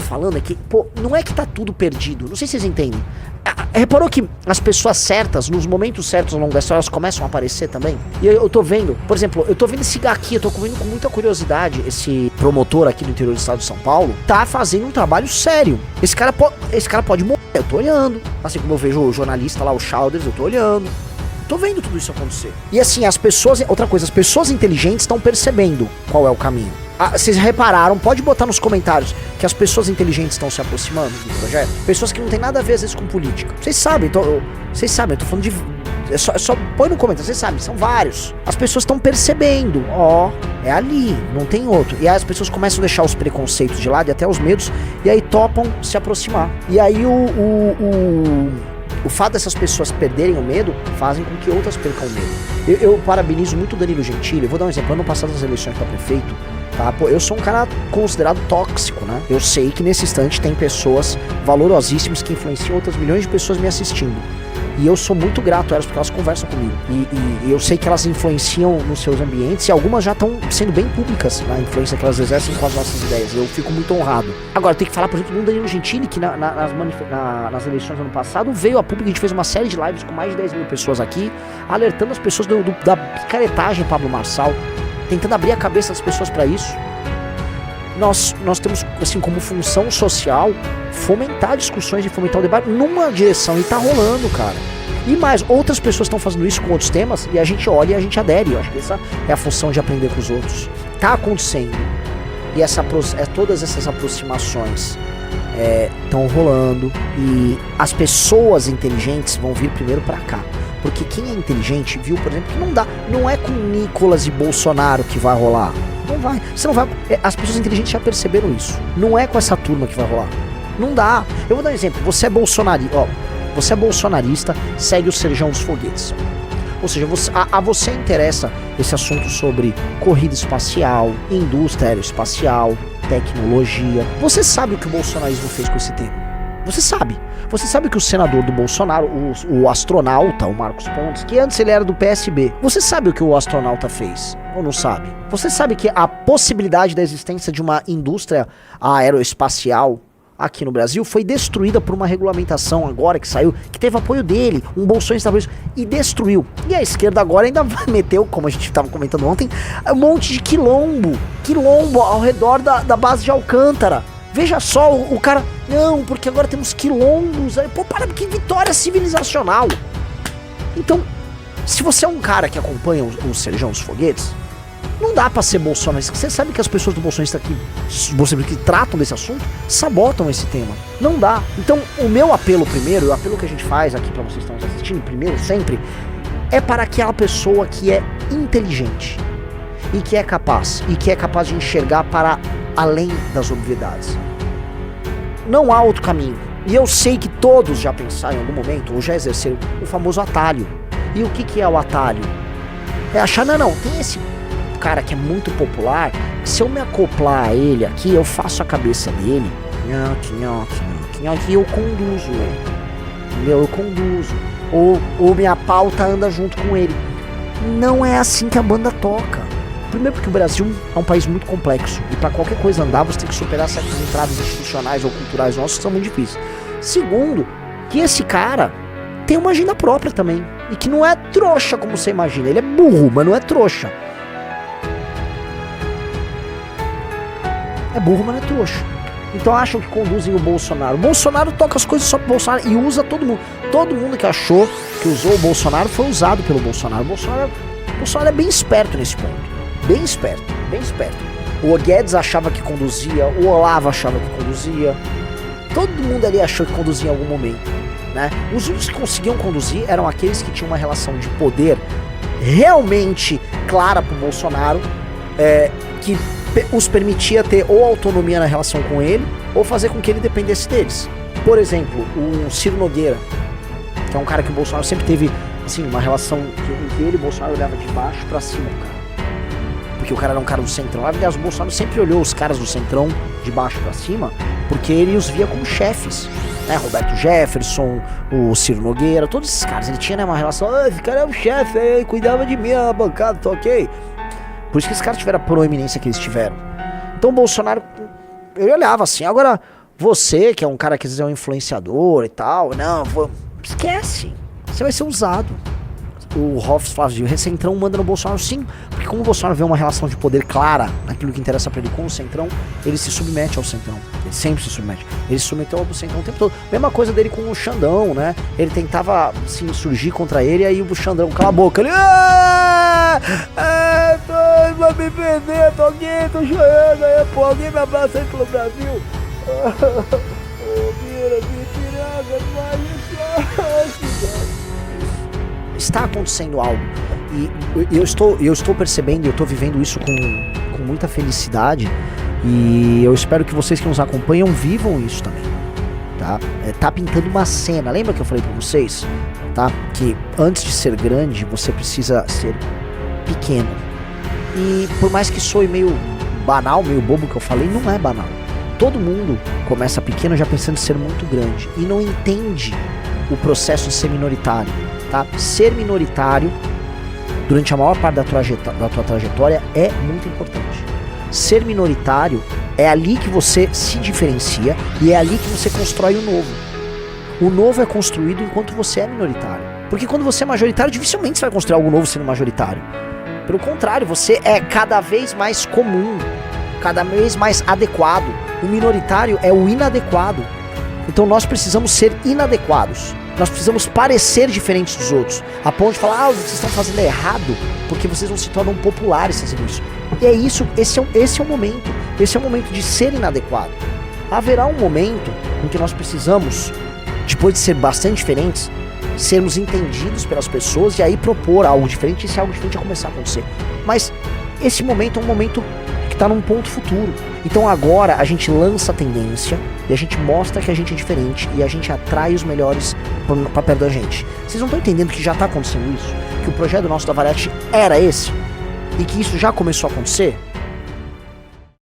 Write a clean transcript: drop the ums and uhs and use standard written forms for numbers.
falando é que, pô, não é que tá tudo perdido. Não sei se vocês entendem. Reparou que as pessoas certas, nos momentos certos ao longo da história, elas começam a aparecer também? E eu tô vendo, por exemplo, eu tô vendo esse aqui, eu tô vendo com muita curiosidade, esse promotor aqui no interior do estado de São Paulo, tá fazendo um trabalho sério. Esse cara pode morrer, eu tô olhando. Assim como eu vejo o jornalista lá, o Childers, eu tô olhando. Tô vendo tudo isso acontecer. E assim, outra coisa, as pessoas inteligentes estão percebendo qual é o caminho. Vocês repararam, pode botar nos comentários que as pessoas inteligentes estão se aproximando do projeto? Pessoas que não tem nada a ver às vezes com política. Vocês sabem, eu tô falando de... É só põe no comentário, vocês sabem, são vários. As pessoas estão percebendo, é ali, não tem outro. E aí as pessoas começam a deixar os preconceitos de lado e até os medos, e aí topam se aproximar. E aí o fato dessas pessoas perderem o medo fazem com que outras percam o medo. Eu parabenizo muito o Danilo Gentili. Eu vou dar um exemplo. Ano passado nas eleições para prefeito, tá? Pô, eu sou um cara considerado tóxico, né? Eu sei que nesse instante tem pessoas valorosíssimas que influenciam outras milhões de pessoas me assistindo. E eu sou muito grato a elas porque elas conversam comigo. E eu sei que elas influenciam nos seus ambientes e algumas já estão sendo bem públicas na influência que elas exercem com as nossas ideias. Eu fico muito honrado. Agora, tem que falar, por exemplo, do Danilo Gentili, que nas eleições do ano passado veio a público. A gente fez uma série de lives com mais de 10 mil pessoas aqui, alertando as pessoas da picaretagem Pablo Marçal, tentando abrir a cabeça das pessoas para isso. Nós temos, assim, como função social, fomentar discussões e fomentar o debate numa direção, e tá rolando, cara. E mais, outras pessoas estão fazendo isso com outros temas, e a gente olha e a gente adere. Eu acho que essa é a função de aprender com os outros. Tá acontecendo. E todas essas aproximações estão rolando, e as pessoas inteligentes vão vir primeiro pra cá. Porque quem é inteligente viu, por exemplo, que não é com Nicolas e Bolsonaro que vai rolar. Não vai. Você não vai. As pessoas inteligentes já perceberam isso. Não é com essa turma que vai rolar. Não dá. Eu vou dar um exemplo. Você é bolsonarista, segue o Serjão dos Foguetes. Ou seja, você interessa esse assunto sobre corrida espacial, indústria aeroespacial, tecnologia. Você sabe o que o bolsonarismo fez com esse tema. Você sabe. Você sabe que o senador do Bolsonaro, o astronauta, o Marcos Pontes, que antes ele era do PSB, você sabe o que o astronauta fez? Ou não sabe? Você sabe que a possibilidade da existência de uma indústria aeroespacial aqui no Brasil foi destruída por uma regulamentação agora que saiu, que teve apoio dele, um bolsonarista e destruiu. E a esquerda agora ainda meteu, como a gente estava comentando ontem, um monte de quilombo ao redor da base de Alcântara. Veja só, o cara, não, porque agora temos quilombos, aí, pô, para, que vitória civilizacional. Então, se você é um cara que acompanha o Serjão dos Foguetes, não dá pra ser bolsonarista. Você sabe que as pessoas do bolsonarista que tratam desse assunto sabotam esse tema. Não dá. Então, o meu apelo primeiro, o apelo que a gente faz aqui pra vocês que estão nos assistindo, primeiro, sempre, é para aquela pessoa que é inteligente e que é capaz de enxergar para além das obviedades. Não há outro caminho. E eu sei que todos já pensaram em algum momento, ou já exerceram, o famoso atalho. E o que é o atalho? É achar, não, tem esse cara que é muito popular, que se eu me acoplar a ele aqui, eu faço a cabeça dele, e eu conduzo ele. Entendeu? Eu conduzo. Ou minha pauta anda junto com ele. Não é assim que a banda toca. Primeiro porque o Brasil é um país muito complexo, e para qualquer coisa andar você tem que superar certas entradas institucionais ou culturais nossas que são muito difíceis. Segundo, que esse cara tem uma agenda própria também, e que não é trouxa como você imagina. Ele é burro, mas não é trouxa. É burro, mas não é trouxa. Então acham que conduzem o Bolsonaro. O Bolsonaro toca as coisas só pro Bolsonaro e usa todo mundo. Todo mundo que achou que usou o Bolsonaro foi usado pelo Bolsonaro. O Bolsonaro é bem esperto nesse ponto. Bem esperto, bem esperto. O Guedes achava que conduzia, o Olavo achava que conduzia. Todo mundo ali achou que conduzia em algum momento, né? Os únicos que conseguiam conduzir eram aqueles que tinham uma relação de poder realmente clara pro Bolsonaro, que os permitia ter ou autonomia na relação com ele, ou fazer com que ele dependesse deles. Por exemplo, o Ciro Nogueira, que é um cara que o Bolsonaro sempre teve, assim, uma relação que ele e o Bolsonaro olhava de baixo pra cima do cara. Porque o cara era um cara do Centrão. Aliás, o Bolsonaro sempre olhou os caras do Centrão de baixo pra cima, porque ele os via como chefes, né? Roberto Jefferson, o Ciro Nogueira, todos esses caras. Ele tinha, né, uma relação, esse cara é o chefe, cuidava de mim, a bancada, tá ok? Por isso que esses caras tiveram a proeminência que eles tiveram. Então o Bolsonaro, eu olhava assim. Agora, Você, que é um cara que às vezes é um influenciador e tal, não, esquece. Você vai ser usado. O Hoffs Flávio, o Centrão manda no Bolsonaro, sim, porque como o Bolsonaro vê uma relação de poder clara naquilo que interessa pra ele com o Centrão, ele se submete ao Centrão, ele sempre se submete, ele se submeteu ao Centrão o tempo todo. Mesma coisa dele com o Xandão, né, ele tentava se insurgir contra ele, aí o Xandão, cala a boca, ele vai me vender, tô aqui, tô chorando, aí, pô, alguém me abraça aí pelo Brasil. Está acontecendo algo e eu estou percebendo, eu estou vivendo isso com muita felicidade e eu espero que vocês que nos acompanham vivam isso também, tá? Tá pintando uma cena, lembra que eu falei pra vocês, tá? Que antes de ser grande você precisa ser pequeno e por mais que soe meio banal, meio bobo que eu falei, não é banal. Todo mundo começa pequeno já pensando em ser muito grande e não entende o processo de ser minoritário. Tá? Ser minoritário durante a maior parte da tua trajetória é muito importante. Ser minoritário é ali que você se diferencia e é ali que você constrói o novo. O novo é construído enquanto você é minoritário. Porque quando você é majoritário, dificilmente você vai construir algo novo sendo majoritário. Pelo contrário, você é cada vez mais comum, cada vez mais adequado. O minoritário é o inadequado. Então nós precisamos ser inadequados. Nós precisamos parecer diferentes dos outros, a ponto de falar, vocês estão fazendo errado, porque vocês não se tornam populares fazendo isso. E é isso, esse é o momento de ser inadequado. Haverá um momento em que nós precisamos, depois de ser bastante diferentes, sermos entendidos pelas pessoas e aí propor algo diferente, e esse algo diferente vai começar a acontecer. Mas esse momento é um momento que está num ponto futuro. Então agora a gente lança a tendência e a gente mostra que a gente é diferente e a gente atrai os melhores pra perto da gente. Vocês não estão entendendo que já tá acontecendo isso? Que o projeto nosso da Variety era esse? E que isso já começou a acontecer?